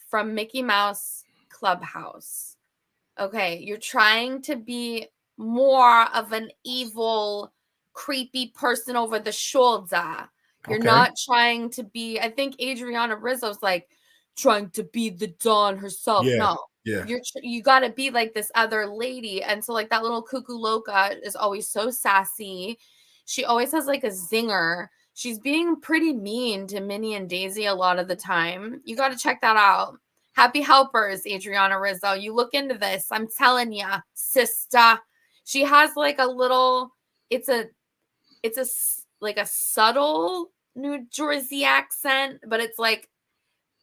from Mickey Mouse Clubhouse. Okay, you're trying to be more of an evil, creepy person over the shoulder. You're not trying to be, I think Adriana Rizzo's like trying to be the Dawn herself. Yeah, no. Yeah. You got to be like this other lady. And so like that little Cuckoo Loca is always so sassy. She always has like a zinger. She's being pretty mean to Minnie and Daisy a lot of the time. You got to check that out. Happy Helpers, Adriana Rizzo. You look into this. I'm telling you, sister. She has like a little, it's a like a subtle New Jersey accent, but it's like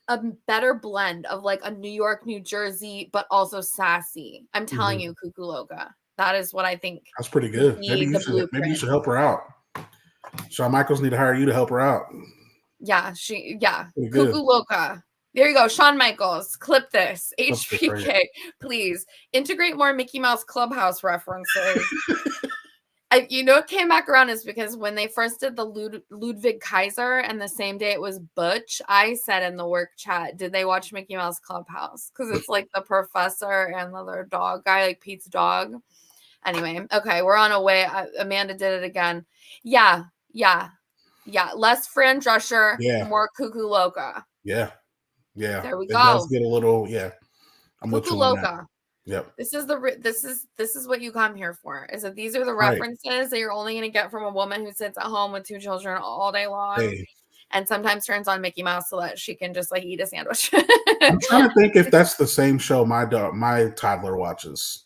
a better blend of like a New York, New Jersey, but also sassy. I'm telling you, Cuckoo Loca. That is what I think. That's pretty good. Maybe you should help her out. Shawn Michaels need to hire you to help her out. Yeah, Cuckoo Loca. There you go, Shawn Michaels. Clip this. HBK, please integrate more Mickey Mouse Clubhouse references. It came back around is because when they first did the Ludwig Kaiser and the same day it was Butch, I said in the work chat, did they watch Mickey Mouse Clubhouse? Because it's like the professor and the other dog guy, like Pete's dog. Anyway, okay, we're on our way. Amanda did it again. Yeah. Less Fran Drescher, more Cuckoo Loca. Yeah. There we go. It does get a little, I'm Cuckoo Loca. Yep. This is what you come here for. Is that these are the references that you're only going to get from a woman who sits at home with 2 children all day long, and sometimes turns on Mickey Mouse so that she can just like eat a sandwich. I'm trying to think if that's the same show my toddler watches.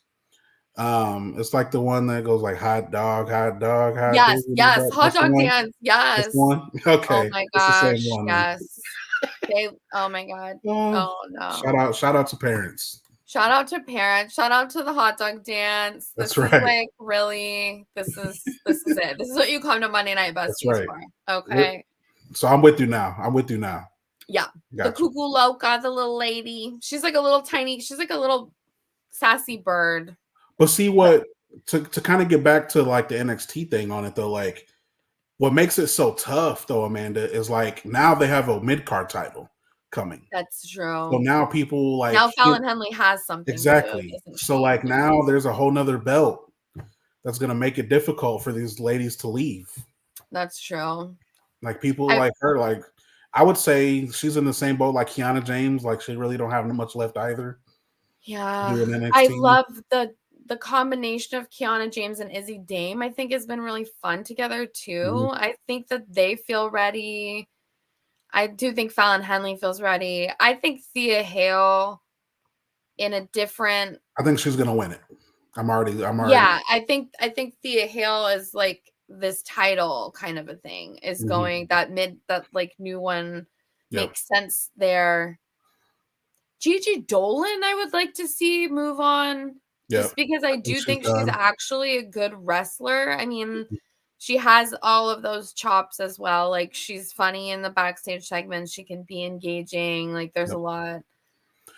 It's like the one that goes like hot dog. Yes, hot dog dance. Yes. One? Okay. Oh my gosh. Yes. Oh my God. Oh no. Shout out to parents. Shout out to parents. Shout out to the hot dog dance. That's right. Like really, this is it. This is what you come to Monday Night Besties for. Okay. So I'm with you now. Yeah. Gotcha. The Cuckoo Loca, the little lady. She's like a little sassy bird. But see what to kind of get back to like the NXT thing on it though, like what makes it so tough though, Amanda, is like now they have a mid-card title coming. That's true. So now people like now Fallon Henley has something. Exactly. So like now there's a whole nother belt that's gonna make it difficult for these ladies to leave. That's true. Like people like her, like I would say she's in the same boat like Kiana James. Like she really don't have much left either. Yeah. I love the combination of Kiana James and Izzy Dame, I think has been really fun together too. I think that they feel ready. I do think Fallon Henley feels ready. I think Thea Hale in a different. I think she's gonna win it. I'm already. Yeah, I think Thea Hale is like this title kind of a thing is going that like new one makes sense there. Gigi Dolan, I would like to see move on. Just because I do think she's actually a good wrestler. I mean, she has all of those chops as well. Like she's funny in the backstage segments. She can be engaging. Like there's a lot.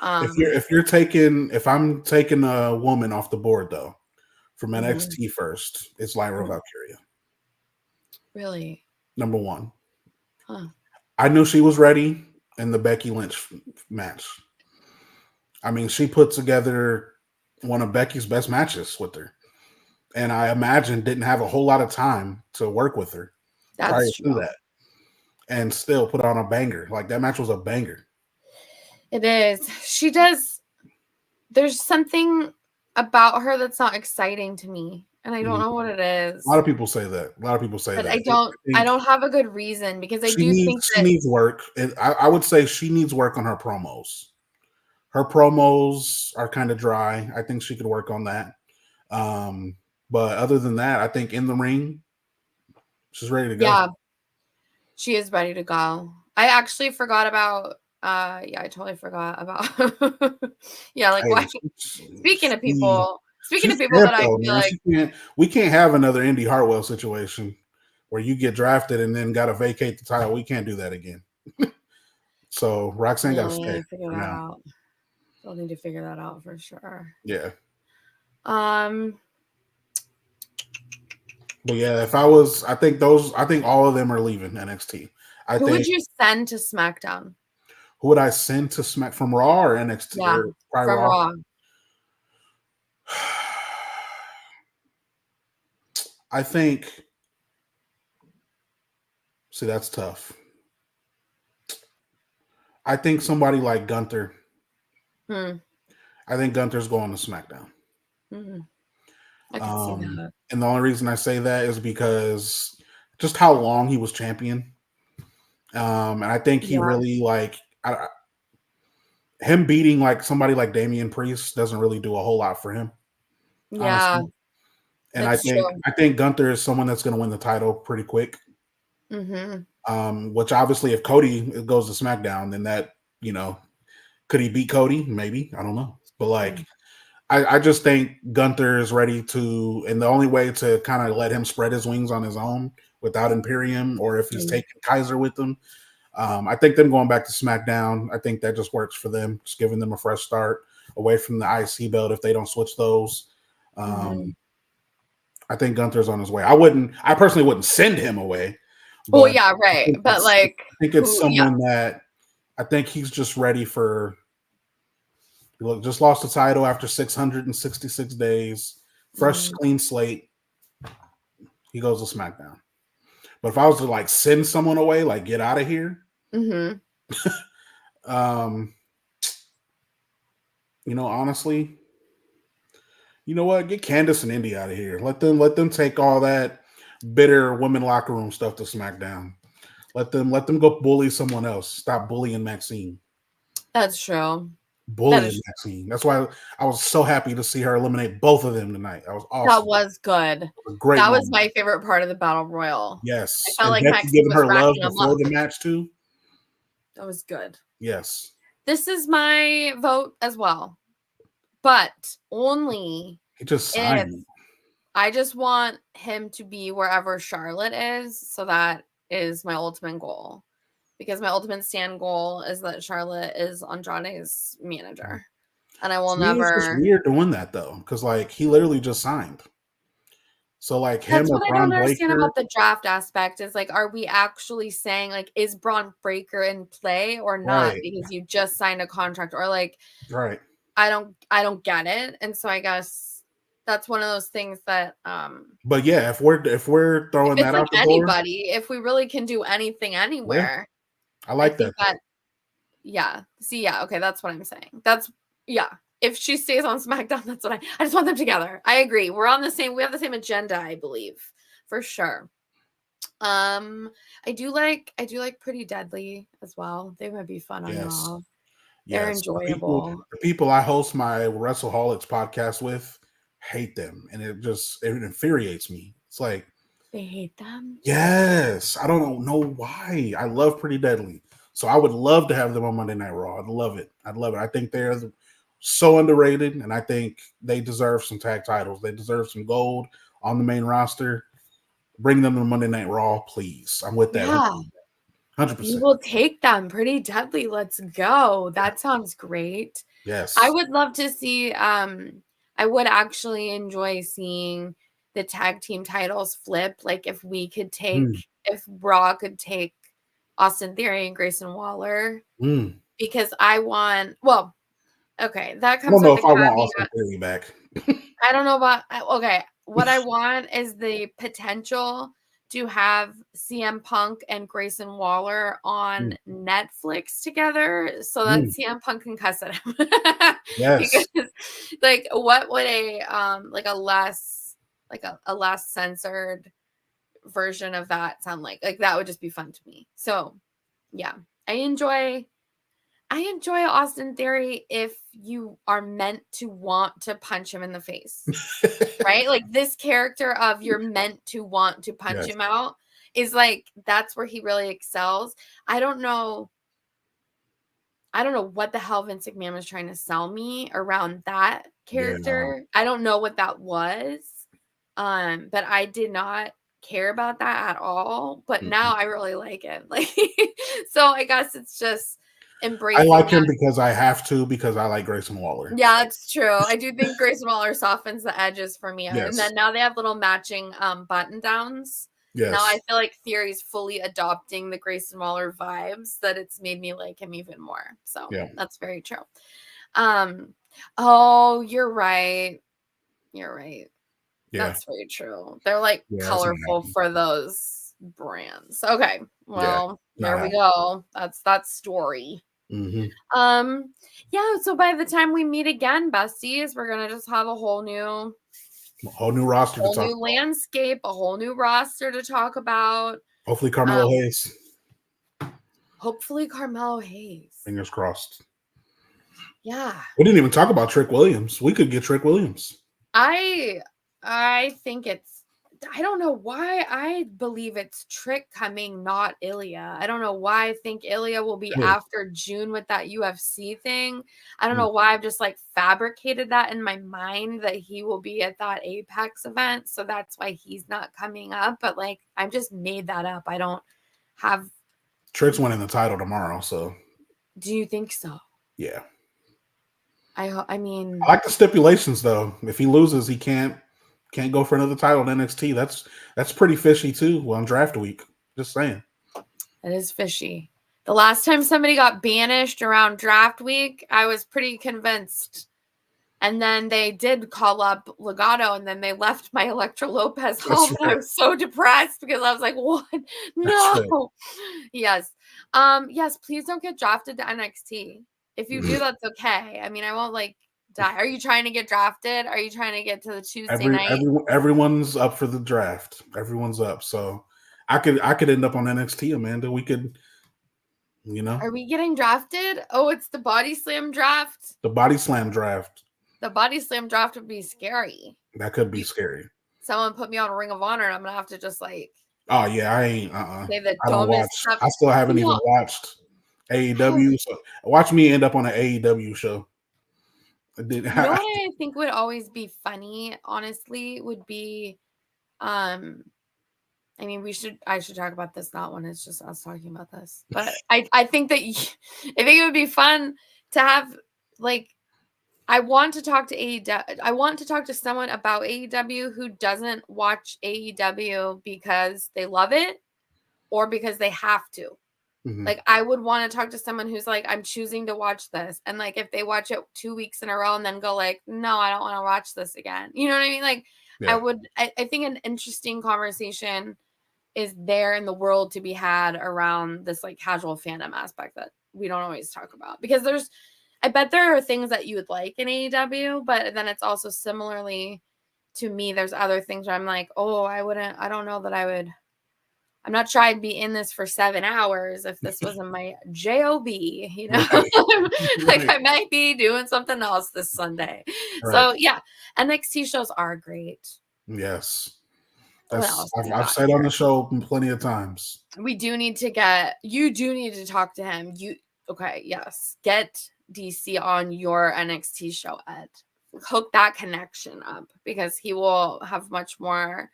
If I'm taking a woman off the board though, from NXT first, it's Lyra Valkyria. Really? Number 1. Huh. I knew she was ready in the Becky Lynch match. I mean, she put together one of Becky's best matches with her. And I imagine didn't have a whole lot of time to work with her prior to that. And still put on a banger. Like that match was a banger. It is. She does. There's something about her that's not exciting to me. and I don't know what it is. A lot of people say that. But I don't have a good reason because I do think she needs work. And I would say she needs work on her promos. Her promos are kind of dry. I think she could work on that. But other than that, I think in the ring, she's ready to go. Yeah, she is ready to go. I actually forgot about. I totally forgot about. Yeah, like why? Speaking of people that I feel like we can't have another Indy Hartwell situation where you get drafted and then got to vacate the title. We can't do that again. So Roxanne got to stay for now. I'll need to figure that out for sure. Yeah. But yeah, I think all of them are leaving NXT. Who would you send to SmackDown? Who would I send to Smack from Raw or NXT? Yeah, from Raw. I think. See, that's tough. I think somebody like Gunther. I think Gunther's going to SmackDown. I can see that. And the only reason I say that is because just how long he was champion. And I think he really him beating like somebody like Damian Priest doesn't really do a whole lot for him. Yeah. Honestly. And I think Gunther is someone that's going to win the title pretty quick. Which obviously if Cody goes to SmackDown, then that, could he beat Cody? Maybe. I don't know. But I just think Gunther is ready to, and the only way to kind of let him spread his wings on his own without Imperium, or if he's taking Kaiser with him, I think them going back to SmackDown, I think that just works for them, just giving them a fresh start away from the IC belt if they don't switch those. I think Gunther's on his way. I personally wouldn't send him away. Well, yeah, right. But I think it's someone that I think he's just ready for. Look, just lost the title after 666 days, fresh, clean slate. He goes to SmackDown. But if I was to send someone away, get out of here. Honestly, you know what? Get Candice and Indy out of here. Let them take all that bitter women locker room stuff to SmackDown. Let them go bully someone else. Stop bullying Maxine. That's true. Bullying Maxine. That's why I was so happy to see her eliminate both of them tonight. That was awesome. That was good. Great. That was my favorite part of the Battle Royal. Yes. I felt like Maxine giving her love before the match too. That was good. Yes. This is my vote as well, but only if I just want him to be wherever Charlotte is. So that is my ultimate goal. Because my ultimate stand goal is that Charlotte is Andrade's manager. And I will never. It's just weird doing that though. Because he literally just signed. So him. That's what I don't understand about the draft aspect is are we actually saying is Braun Breaker in play or not? Right. Because you just signed a contract or right. I don't get it. And so I guess that's one of those things that But yeah, if we're throwing that out the anybody, door, if we really can do anything anywhere. Yeah. I like that. Yeah. See, yeah, okay, that's what I'm saying. If she stays on SmackDown, that's what I just want them together. I agree. We have the same agenda, I believe, for sure. I do like Pretty Deadly as well. They might be fun on Raw. They're enjoyable. The people I host my WrestleHolics podcast with hate them, and it infuriates me. It's they hate them? Yes. I don't know why. I love Pretty Deadly. So I would love to have them on Monday Night Raw. I'd love it. I think they're so underrated, and I think they deserve some tag titles. They deserve some gold on the main roster. Bring them to Monday Night Raw, please. I'm with that. Yeah. 100%. You will take them. Pretty Deadly. Let's go. That sounds great. Yes. I would love to see I would actually enjoy seeing the tag team titles flip. If we could if Raw could take Austin Theory and Grayson Waller, because I want, okay, that comes. I don't know if I want Austin Theory back. I don't know about, okay, what I want is the potential to have CM Punk and Grayson Waller on Netflix together so that CM Punk can cuss at him. Yes. Because, what would a less like a less censored version of that sound like that would just be fun to me. So yeah, I enjoy Austin Theory if you are meant to want to punch him in the face. Right? Like this character of you're meant to want to punch him out is like, that's where he really excels. I don't know what the hell Vince McMahon was trying to sell me around that character. I don't know what that was. But I did not care about that at all. But now I really like it. Like, so I guess it's just embracing. I like him because I have to, because I like Grayson Waller. Yeah, it's true. I do think Grayson Waller softens the edges for me. And then now they have little matching button downs. Yes. Now I feel like Theory's fully adopting the Grayson Waller vibes, that it's made me like him even more. So that's very true. Oh, you're right. You're right. Yeah. That's very true. They're like colorful for those brands. Okay. Well, there we go. That's story. Mm-hmm. Yeah. So by the time we meet again, besties, we're gonna just have a whole new roster, a whole new landscape, a whole new roster to talk about. Hopefully, Carmelo Hayes. Fingers crossed. Yeah. We didn't even talk about Trick Williams. We could get Trick Williams. I think I don't know why I believe it's Trick coming, not Ilya. I don't know why I think Ilya will be after June with that UFC thing. I don't know why I've just like fabricated that in my mind that he will be at that Apex event. So that's why he's not coming up. But like, I've just made that up. I don't have. Trick's winning the title tomorrow. So do you think so? Yeah. I mean, I like the stipulations though. If he loses, he can't go for another title in NXT. That's pretty fishy too. Well, on draft week, just saying. It is fishy. The last time somebody got banished around draft week, I was pretty convinced. And then they did call up Legato, and then they left my Elektra Lopez home. And I was so depressed because I was like, "What? No." Yes. Yes. Please don't get drafted to NXT. If you do, that's okay. I mean, I won't like die. Are you trying to get drafted? Are you trying to get to the Tuesday night? Everyone's up for the draft. Everyone's up. So I could end up on NXT, Amanda. We could, Are we getting drafted? Oh, it's the Body Slam draft. The Body Slam draft. The Body Slam draft would be scary. That could be scary. Someone put me on Ring of Honor, and I'm gonna have to just like. Oh yeah, I ain't. Say the I don't watch. Stuff. I still haven't even watched AEW. So watch me end up on an AEW show. You know what I think would always be funny, honestly, would be, I mean, I should talk about this, not when it's just us talking about this, but I think that, I think it would be fun to have, like, I want to talk to AEW. I want to talk to someone about AEW who doesn't watch AEW because they love it or because they have to. Mm-hmm. Like, I would want to talk to someone who's like, I'm choosing to watch this. And like, if they watch it 2 weeks in a row and then go like, no, I don't want to watch this again. You know what I mean? Like, I think an interesting conversation is there in the world to be had around this like casual fandom aspect that we don't always talk about, because I bet there are things that you would like in AEW, but then it's also similarly to me, there's other things where I'm like, oh, I don't know that I would. I'm not sure I'd be in this for 7 hours if this wasn't my job, Like I might be doing something else this Sunday. Right. So yeah, NXT shows are great. Yes. I've said on the show plenty of times. You do need to talk to him. Yes. Get DC on your NXT show, Ed. Hook that connection up, because he will have much more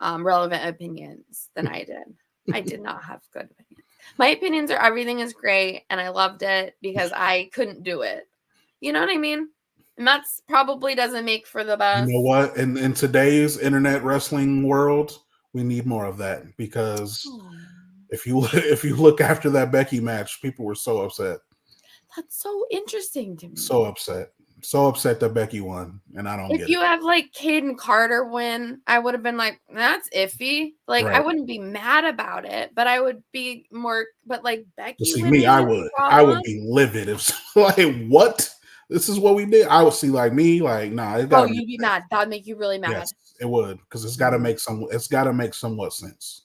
relevant opinions than I did. I did not have good opinions. My opinions are everything is great, and I loved it because I couldn't do it. You know what I mean? And that's probably doesn't make for the best. You know what? In today's internet wrestling world, we need more of that, because if you look after that Becky match, people were so upset. That's so interesting to me. So upset that Becky won, and I don't get it. If you have like Caden Carter win, I would have been like, that's iffy. Like, right. I wouldn't be mad about it, but I would be more. But like Becky, see me, I would be livid if like what? this is what we did. I would see like me, like, nah, it gotta you'd be mad. That would make you really mad. Yes, it would, because it's gotta make somewhat sense.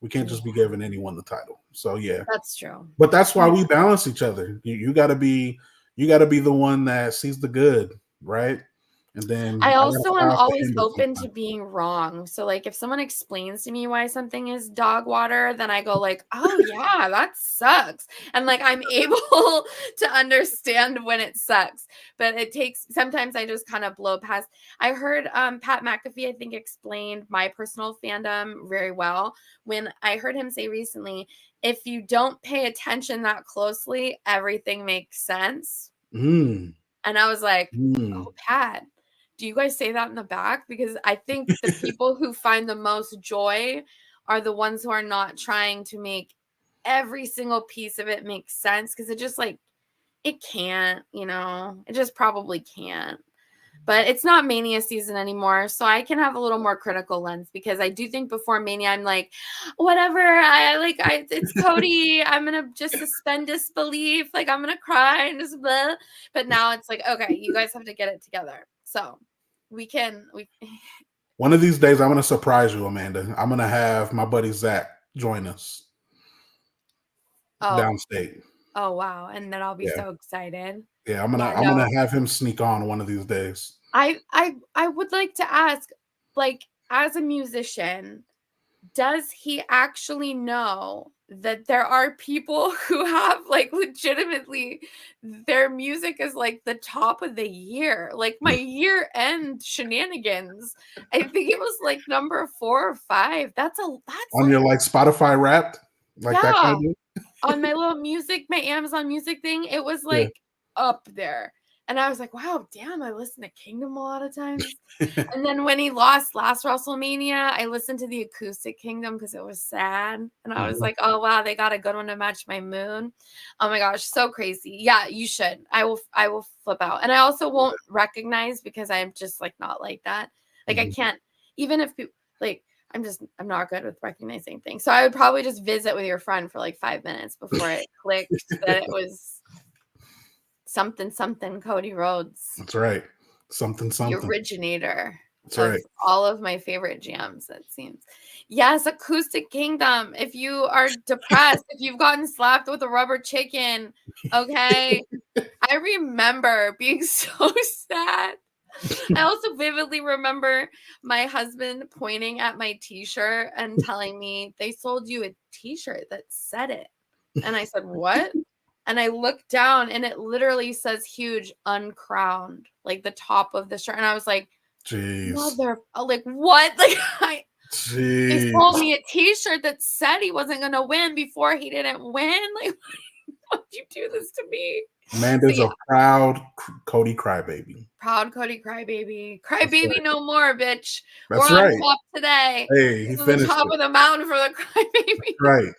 We can't just be giving anyone the title. So yeah. That's true. But that's why we balance each other. You gotta be the one that sees the good, right? And then I also am always open to being wrong. So like if someone explains to me why something is dog water, then I go like, oh yeah, that sucks. And like I'm able to understand when it sucks. But it takes sometimes I just kind of blow past. I heard Pat McAfee, I think, explained my personal fandom very well when I heard him say recently, if you don't pay attention that closely, everything makes sense. And I was like, oh, Pat, do you guys say that in the back? Because I think the people who find the most joy are the ones who are not trying to make every single piece of it make sense. Because it just like, it can't, it just probably can't. But it's not Mania season anymore, so I can have a little more critical lens because I do think before Mania, I'm like, whatever, it's Cody. I'm gonna just suspend disbelief, like I'm gonna cry and just blah. But now it's like, okay, you guys have to get it together. So we. One of these days, I'm gonna surprise you, Amanda. I'm gonna have my buddy Zach join us downstate. Oh wow! And then I'll be so excited. Yeah, I'm gonna have him sneak on one of these days. I would like to ask, like, as a musician, does he actually know that there are people who have like legitimately their music is like the top of the year? Like my year end shenanigans, I think it was like number 4 or 5. That's on your like Spotify Wrapped, like that kind of on my little music, my Amazon Music thing, it was like up there. And I was like, wow, damn, I listen to Kingdom a lot of times. And then when he lost last WrestleMania, I listened to the acoustic Kingdom because it was sad. And I was like, oh, wow, they got a good one to match my mood. Oh my gosh, so crazy. Yeah, you should. I will flip out. And I also won't recognize because I'm just like not like that. Like I can't, even if people like, I'm not good with recognizing things. So I would probably just visit with your friend for like 5 minutes before it clicked that it was something Cody Rhodes. That's right. Something. The originator. That's right. All of my favorite jams, it seems. Yes, Acoustic Kingdom. If you are depressed, if you've gotten slapped with a rubber chicken, okay. I remember being so sad. I also vividly remember my husband pointing at my t-shirt and telling me they sold you a t-shirt that said it. And I said, what? And I looked down and it literally says huge uncrowned, like the top of the shirt. And I was like, jeez. Like what? Like they sold me a t-shirt that said he wasn't going to win before he didn't win. Like, why did you do this to me? Amanda's a proud Cody crybaby. Proud Cody crybaby. Crybaby no more, bitch. That's We're right. on top today. Hey, he finished the top of the mountain for the crybaby. Right.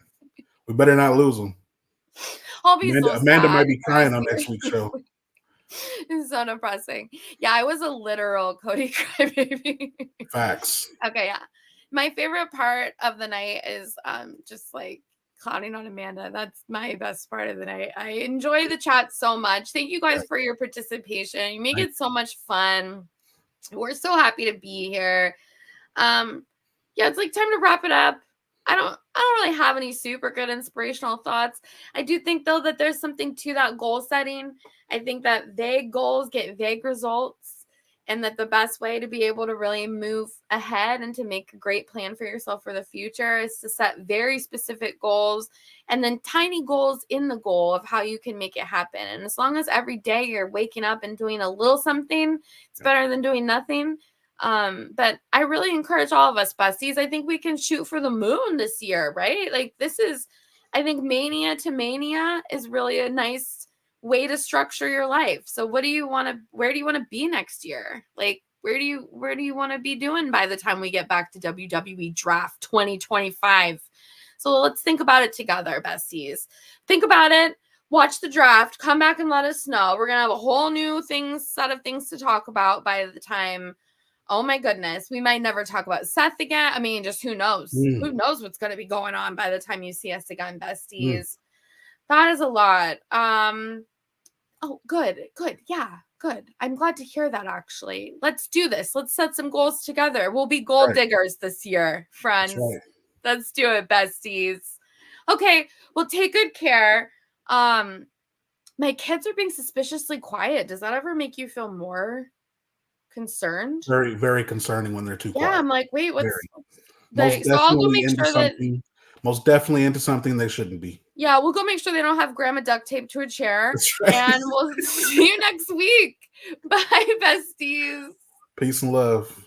We better not lose him. I'll be Amanda might be crying on next week's show. It's so depressing. Yeah, I was a literal Cody crybaby. Facts. Okay, yeah. My favorite part of the night is just like clowning on Amanda. That's my best part of the night. I enjoy the chat so much. Thank you guys for your participation. You make it so much fun. We're so happy to be here. Yeah, it's like time to wrap it up. I don't really have any super good inspirational thoughts. I do think though that there's something to that goal setting. I think that vague goals get vague results, and that the best way to be able to really move ahead and to make a great plan for yourself for the future is to set very specific goals and then tiny goals in the goal of how you can make it happen. And as long as every day you're waking up and doing a little something, it's better than doing nothing. But I really encourage all of us besties. I think we can shoot for the moon this year, right? Like I think Mania to Mania is really a nice way to structure your life. So where do you want to be next year? Like, where do you want to be doing by the time we get back to WWE Draft 2025? So let's think about it together, besties. Think about it. Watch the draft. Come back and let us know. We're going to have a whole new set of things to talk about by the time. Oh my goodness. We might never talk about Seth again. I mean, just who knows? Who knows what's going to be going on by the time you see us again, besties. That is a lot. Oh, good. Yeah, good. I'm glad to hear that, actually. Let's do this. Let's set some goals together. We'll be gold diggers this year, friends. That's right. Let's do it, besties. Okay, well, take good care. My kids are being suspiciously quiet. Does that ever make you feel more concerned? Very, very concerning when they're too quiet. Yeah, I'm like, wait, what's so I'll go make sure that most definitely into something they shouldn't be. Yeah, we'll go make sure they don't have grandma duct taped to a chair. Right. And we'll see you next week. Bye, besties. Peace and love.